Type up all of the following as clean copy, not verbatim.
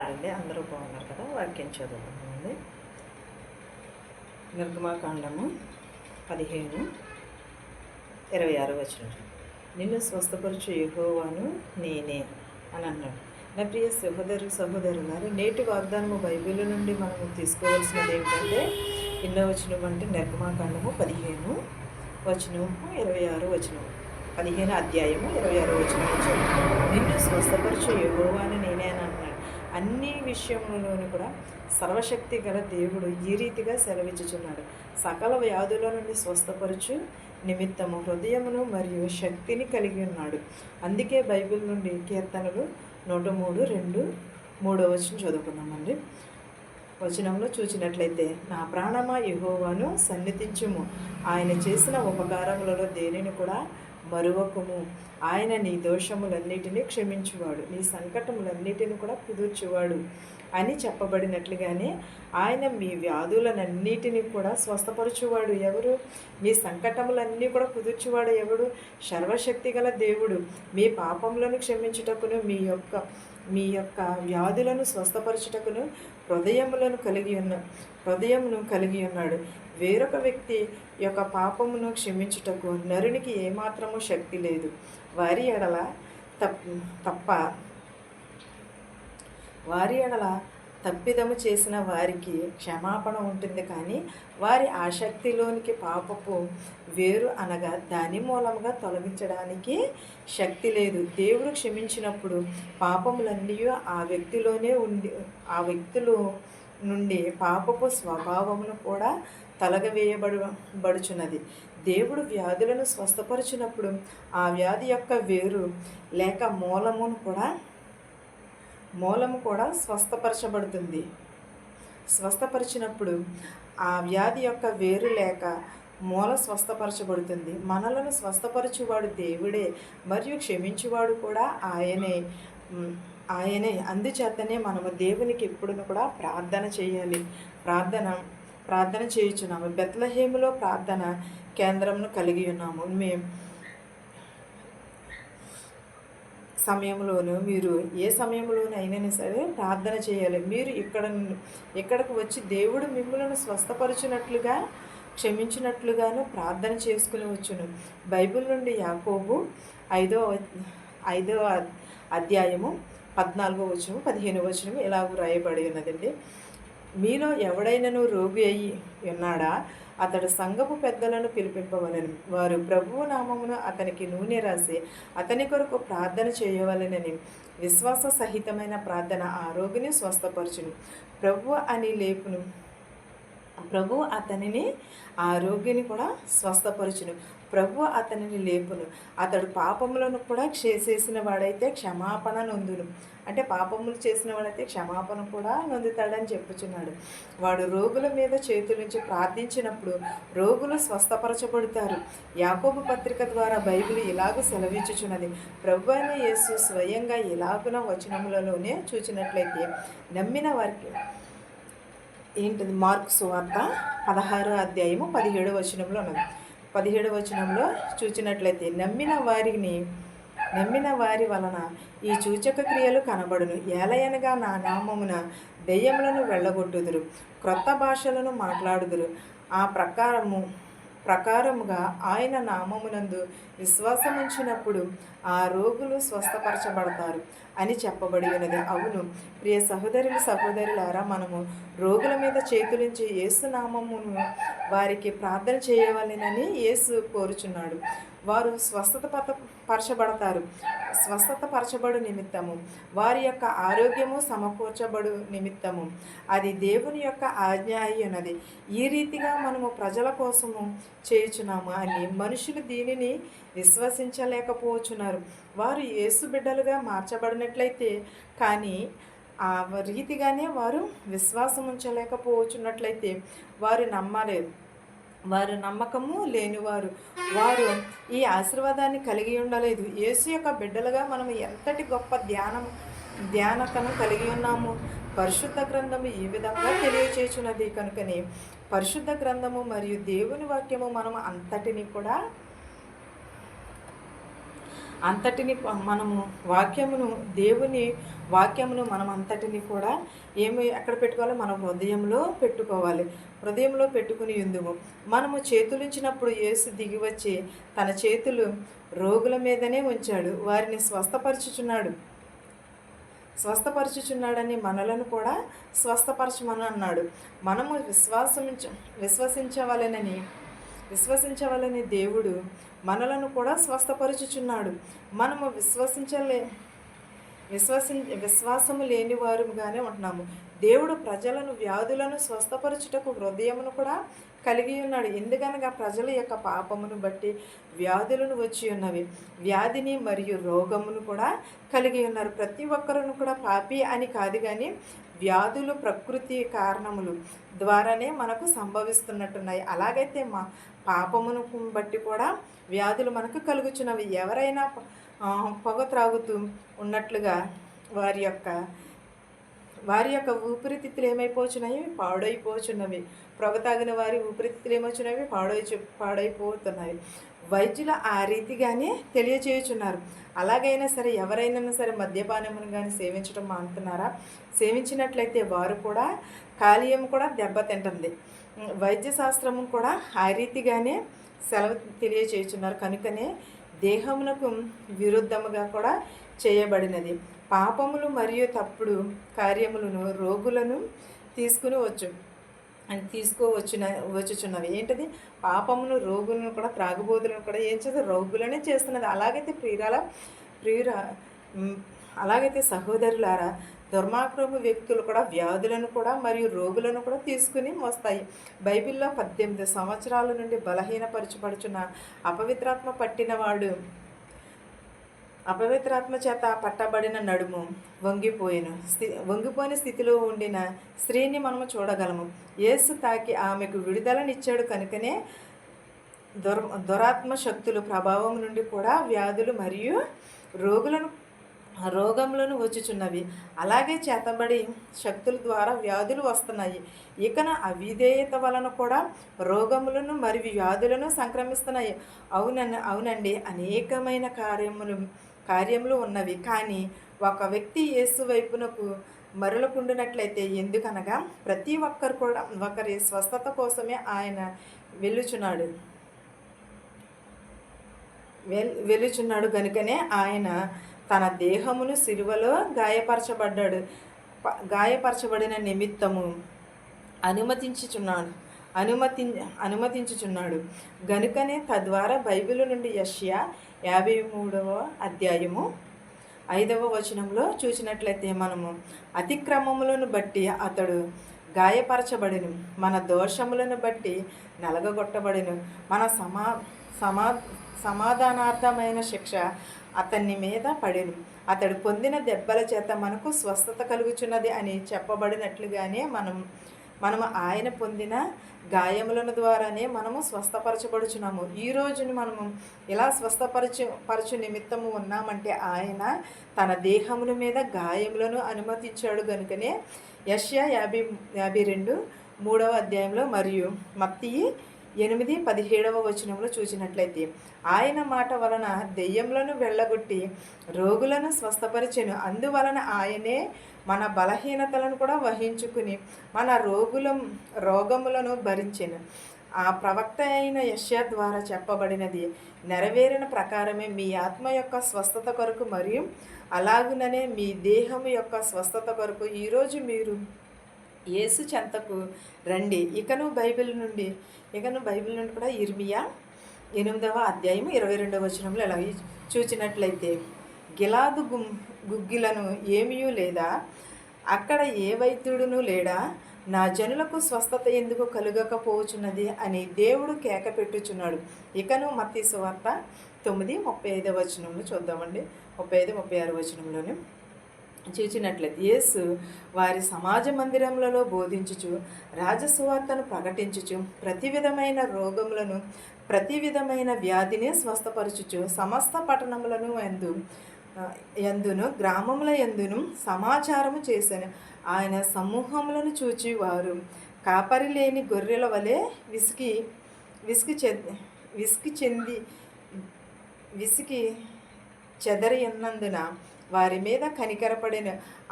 అండి, అందరూ బాగున్నారు కదా. వాక్యం చదువుకుందామండి. నిర్గమాకాండము 15:26 వచనం. నిన్ను స్వస్థపరచు యెహోవాను నేనే అని అన్నాడు. నా ప్రియ సహోదరులారా, నేటి వాగ్దానము బైబిల్ నుండి మనము తీసుకోవాల్సినది ఏమిటంటే, ఎన్నో వచనం అంటే నిర్గమాకాండము 15 వచనము 26 వచనం. 15 అధ్యాయము 26 వచనం. నిన్ను స్వస్థపరచు యెహోవాను నేనే అని అన్నాడు. అన్ని విషయములలోనూ కూడా సర్వశక్తి గల దేవుడు ఈ రీతిగా సెలవిచ్చుచున్నాడు. సకల వ్యాధుల నుండి స్వస్థపరచు నిమిత్తము హృదయమును మరియు శక్తిని కలిగి ఉన్నాడు. అందుకే బైబిల్ నుండి కీర్తనలు 103:2 వచనం చదువుకుందామండి. వచనంలో చూచినట్లయితే, నా ప్రాణమా యెహోవాను సన్నిధించుము, ఆయన చేసిన ఉపకారములలో దేనిని కూడా మరువకుము. ఆయన నీ దోషములన్నిటినీ క్షమించువాడు, నీ సంకటములన్నిటిని కూడా కుదుర్చువాడు అని చెప్పబడినట్లుగానే ఆయన మీ వ్యాధులనన్నిటినీ కూడా స్వస్థపరచువాడు ఎవరు? మీ సంకటములన్నీ కూడా కుదుర్చువాడు ఎవడు? సర్వశక్తి గల దేవుడు. మీ పాపములను క్షమించుటకును మీ యొక్క వ్యాధులను స్వస్థపరచుటకును హృదయమును కలిగి ఉన్నాడు. వేరొక వ్యక్తి యొక్క పాపమును క్షమించుటకు నరునికి ఏమాత్రము శక్తి లేదు. వారి ఎడల తప్పిదము చేసిన వారికి క్షమాపణ ఉంటుంది, కానీ వారి ఆసక్తిలోనికి పాపపు వేరు అనగా దాని మూలముగా తొలగించడానికి శక్తి లేదు. దేవుడు క్షమించినప్పుడు పాపములన్నీ ఆ వ్యక్తిలో నుండి పాపపు స్వభావమును కూడా తొలగవేయబడుచున్నది. దేవుడు వ్యాధులను స్వస్థపరిచినప్పుడు ఆ వ్యాధి యొక్క వేరు లేక మూలము కూడా స్వస్థపరచబడుతుంది. స్వస్థపరిచినప్పుడు ఆ వ్యాధి యొక్క వేరు లేక మూల స్వస్థపరచబడుతుంది. మనలను స్వస్థపరచువాడు దేవుడే మరియు క్షమించువాడు కూడా ఆయనే. అందుచేతనే మనము దేవునికి ఎప్పుడు కూడా ప్రార్థన చేయాలి. ప్రార్థన చేయుచున్నాము. బెత్లెహేములో ప్రార్థన కేంద్రంను కలిగి ఉన్నాము. సమయంలోనూ మీరు ఏ సమయంలోనైనా సరే ప్రార్థన చేయాలి. మీరు ఇక్కడకు వచ్చి దేవుడు మిమ్మల్ని స్వస్థపరచినట్లుగా క్షమించినట్లుగాను ప్రార్థన చేసుకుని వచ్చును. బైబిల్ నుండి యాకోబు 5వ అధ్యాయము 14వ వచనం 15వ వచనం ఇలాగ రాయబడి ఉన్నదండి. మీలో ఎవడైనను రోగి అయి ఉన్నాడా? అతడు సంఘపు పెద్దలను పిలిపింపవలెను. వారు ప్రభువు నామమున అతనికి నూనె రాసి అతని కొరకు ప్రార్థన చేయవలెనని విశ్వాస సహితమైన ప్రార్థన ఆ రోగిని స్వస్థపరచును. ప్రభు అతనిని ఆ రోగిని కూడా స్వస్థపరచును. ప్రభు అతనిని లేపును. అతడు పాపములను కూడా చేసిన వాడైతే క్షమాపణ నొందును. అంటే పాపములు చేసిన వాడైతే క్షమాపణ కూడా నొందుతాడని చెప్పుచున్నాడు. వాడు రోగుల మీద చేతులుంచి ప్రార్థించినప్పుడు రోగులు స్వస్థపరచబడతారు. యాకోబు పత్రిక ద్వారా బైబిల్ ఇలాగ సెలవిచ్చుచున్నది. ప్రభు అయిన యేసు స్వయంగా ఇలాగున వచనములలోనే చూచినట్లయితే నమ్మిన వారికి ఏంటిది? మార్కు సువార్త 16వ అధ్యాయము 17వ వచనంలో ఉన్నది. 17వ వచనంలో చూచినట్లయితే నమ్మిన వారి వలన ఈ సూచక క్రియలు కనబడును. ఏలయనగా నా నామమున దెయ్యములను వెళ్ళగొట్టుదురు, క్రొత్త భాషలను మాట్లాడుదురు. ఆ ప్రకారముగా ఆయన నామమునందు విశ్వాసముంచినప్పుడు ఆ రోగులు స్వస్థపరచబడతారు అని చెప్పబడి ఉన్నది. అవును ప్రియ సహోదరులారా, మనము రోగుల మీద చేతులుంచి యేసు నామమును వారికి ప్రార్థన చేయవలెనని యేసు కోరుచున్నాడు. వారు స్వస్థతపరచబడు నిమిత్తము, వారి యొక్క ఆరోగ్యము సమకూర్చబడు నిమిత్తము అది దేవుని యొక్క ఆజ్ఞ అయి ఉన్నది. ఈ రీతిగా మనము ప్రజల కోసము చేయుచున్నాము అని మనుషులు దీనిని విశ్వసించలేకపోతున్నారు. వారు యేసు బిడ్డలుగా మార్చబడినట్లయితే కానీ ఆ రీతిగానే వారు విశ్వాసం ఉంచలేకపోతున్నట్లయితే వారు నమ్మలేరు. వారు నమ్మకము లేనివారు. వారు ఈ ఆశీర్వాదాన్ని కలిగి ఉండలేదు. యేసు యొక్క బిడ్డలుగా మనం ఎంతటి గొప్ప ధ్యానతను కలిగి ఉన్నాము. పరిశుద్ధ గ్రంథము ఈ విధంగా తెలియచేయుచున్నది. కనుకనే పరిశుద్ధ గ్రంథము మరియు దేవుని వాక్యము మనం అంతటిని కూడా అంతటిని మనము వాక్యమును దేవుని వాక్యమును మనం అంతటిని కూడా ఎక్కడ పెట్టుకోవాలి? మన హృదయంలో పెట్టుకోవాలి. హృదయంలో పెట్టుకుని ఉందుము. మనము చేతులుంచినప్పుడు యేసు దిగి వచ్చి తన చేతులు రోగుల మీదనే ఉంచాడు, వారిని స్వస్థపరచుచున్నాడని మనలను కూడా స్వస్థపరచమని అన్నాడు. మనము విశ్వసించవలనని దేవుడు మనలను కూడా స్వస్థపరచుచున్నాడు. మనము విశ్వాసము లేని వారుగానే ఉంటున్నాము. దేవుడు ప్రజలను వ్యాధులను స్వస్థపరచుటకు హృదయమును కూడా కలిగి ఉన్నాడు. ఎందుకనగా ప్రజల యొక్క పాపమును బట్టి వ్యాధులను వచ్చి ఉన్నవి. వ్యాధిని మరియు రోగమును కూడా కలిగి ఉన్నారు. ప్రతి ఒక్కరును కూడా పాపి అని కాదు, కానీ వ్యాధులు ప్రకృతి కారణములు ద్వారానే మనకు సంభవిస్తున్నట్టున్నాయి. అలాగైతే పాపమును బట్టి కూడా వ్యాధులు మనకు కలుగుచున్నవి. ఎవరైనా పొగ త్రాగుతూ ఉన్నట్లుగా వారి యొక్క ఊపిరితిత్తులు ఏమైపోచున్నాయి? పాడైపోచున్నవి. పొగ తాగిన వారి ఊపిరితిత్తులు ఏమవుచున్నవి? పాడైపోతున్నాయి. వైద్యులు ఆ రీతిగానే తెలియచేయుచున్నారు. అలాగైనా సరే ఎవరైనా సరే మద్యపానమును కానీ సేవించడం మానుతున్నారా? సేవించినట్లయితే వారు కూడా కాలేయం కూడా దెబ్బతింటుంది. వైద్య శాస్త్రము కూడా ఆ రీతిగానే సెలవు తెలియచేయుచున్నారు. కనుకనే దేహమునకు విరుద్ధముగా కూడా చేయబడినది. పాపములు మరియు తప్పుడు కార్యములను రోగులను వచ్చుచున్నవి. ఏంటది? పాపమును రోగులను కూడా త్రాగుబోతులను కూడా ఏం చేస్తుంది? రోగులనే చేస్తున్నది. అలాగైతే సహోదరులారా, దుర్మార్గము వ్యక్తులు కూడా వ్యాధులను కూడా మరియు రోగులను కూడా తీసుకుని వస్తాయి. బైబిల్లో 18 సంవత్సరాల నుండి బలహీనపరచబడుచున్న అపవిత్రాత్మ చేత పట్టబడిన నడుము వంగిపోయిన స్థితిలో ఉండిన స్త్రీని మనము చూడగలము. యేసు తాకి ఆమెకు విడుదలనిచ్చాడు. కనుకనే దురాత్మ శక్తుల ప్రభావం నుండి కూడా వ్యాధులు మరియు రోగములను వచ్చుచున్నవి. అలాగే చేతబడి శక్తుల ద్వారా వ్యాధులు వస్తున్నాయి. ఇకన అవిధేయత వలన కూడా రోగములను మరియు వ్యాధులను సంక్రమిస్తున్నాయి. అవునండి, అనేకమైన కార్యములు ఉన్నవి. కానీ ఒక వ్యక్తి యేసు వైపునకు మరలకుండినట్లయితే, ఎందుకనగా ప్రతి ఒక్కరు కూడా ఒకరి స్వస్థత కోసమే ఆయన వెలుచున్నాడు. కనుకనే ఆయన తన దేహమును సిలువలో గాయపరచబడిన నిమిత్తము అనుమతించుచున్నాడు. గనుకనే తద్వారా బైబిల్ నుండి యెషయా 53వ అధ్యాయము 5వ వచనంలో చూసినట్లయితే, మనము అతిక్రమములను బట్టి అతడు గాయపరచబడిను, మన దోషములను బట్టి నలగగొట్టబడిను, మన సమాధానార్థమైన శిక్ష అతని మీద పడెను, అతడు పొందిన దెబ్బల చేత మనకు స్వస్థత కలుగుచున్నది అని చెప్పబడినట్లుగానే మనము ఆయన పొందిన గాయములను ద్వారానే మనము స్వస్థపరచబడుచున్నాము. ఈ రోజుని మనము ఇలా స్వస్థపరచు నిమిత్తము ఉన్నామంటే ఆయన తన దేహముల మీద గాయములను అనుమతించాడు. కనుకనే యెషయా 52:3వ అధ్యాయంలో మరియు మత్తయి 8:17వ వచనంలో చూసినట్లయితే, ఆయన మాట వలన దెయ్యములను వెళ్ళగొట్టి రోగులను స్వస్థపరిచెను. అందువలన ఆయనే మన బలహీనతలను కూడా వహించుకుని మన రోగములను భరించెను. ఆ ప్రవక్త అయిన యెషయా ద్వారా చెప్పబడినది నెరవేరిన ప్రకారమే మీ ఆత్మ యొక్క స్వస్థత కొరకు మరియు అలాగుననే మీ దేహము యొక్క స్వస్థత కొరకు ఈరోజు మీరు యేసు చెంతకు రండి. ఇకను బైబిల్ నుండి కూడా ఇర్మియా 8వ అధ్యాయం 22వ వచనంలో ఎలా చూచినట్లయితే, గిలాదు గుగ్గిలను ఏమీయూ లేదా, అక్కడ ఏ వైద్యుడును లేడా, నా జనులకు స్వస్థత ఎందుకు కలుగకపోవచ్చున్నది అని దేవుడు కేక పెట్టుచున్నాడు. ఇకను మత్తయి సువార్త 9:35వ వచనంలో చూద్దామండి. 35-36 వచనంలోనే చూచినట్లయితే, యేసు వారి సమాజ మందిరములలో బోధించుచు రాజసువార్తను ప్రకటించుచు ప్రతి విధమైన రోగములను ప్రతి విధమైన వ్యాధిని స్వస్థపరచుచు సమస్త పట్టణములను ఎందును గ్రామముల ఎందును సమాచారము చేశాను. ఆయన సమూహములను చూచి వారు కాపరి లేని గొర్రెల వలె చెదరి ఉన్నందున వారి మీద కనికరపడిన.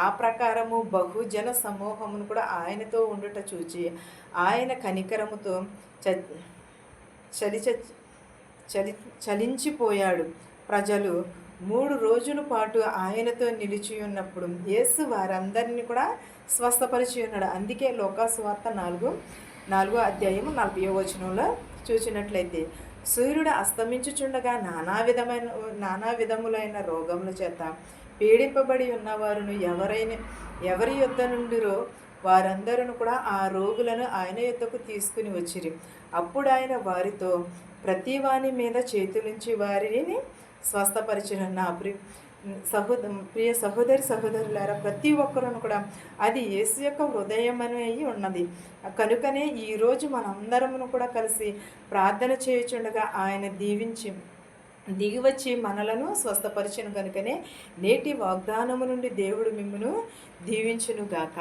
ఆ ప్రకారము బహుజన సమూహమును కూడా ఆయనతో ఉండుట చూచి ఆయన కనికరముతో చ చలి చలి చలించిపోయాడు. ప్రజలు 3 రోజుల పాటు ఆయనతో నిలిచి ఉన్నప్పుడు యేసు వారందరినీ కూడా స్వస్థపరిచి ఉన్నాడు. అందుకే లోకాసు వార్త 4వ అధ్యాయము 40వ వచనంలో చూసినట్లయితే, సూర్యుడు అస్తమించుచుండగా నానా విధములైన రోగముల చేత పీడింపబడి ఉన్నవారును ఎవరి యొద్ద నుండిరో వారందరూ కూడా ఆ రోగులను ఆయన యొద్దకు తీసుకుని వచ్చిరి. అప్పుడు ఆయన వారితో, ప్రతి వాని మీద చేతులుంచి వారిని స్వస్థపరిచిన. నా ప్రియ సహోదరులారా, ప్రతి ఒక్కరూ కూడా అది యేసు యొక్క హృదయమని ఉన్నది. కనుకనే ఈరోజు మనందరము కూడా కలిసి ప్రార్థన చేయుచుండగా ఆయన దిగివచ్చి మనలను స్వస్థపరిచిన. కనుకనే నేటి వాగ్దానము నుండి దేవుడు మిమ్మును దీవించునుగాక.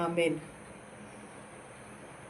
ఆమేన్.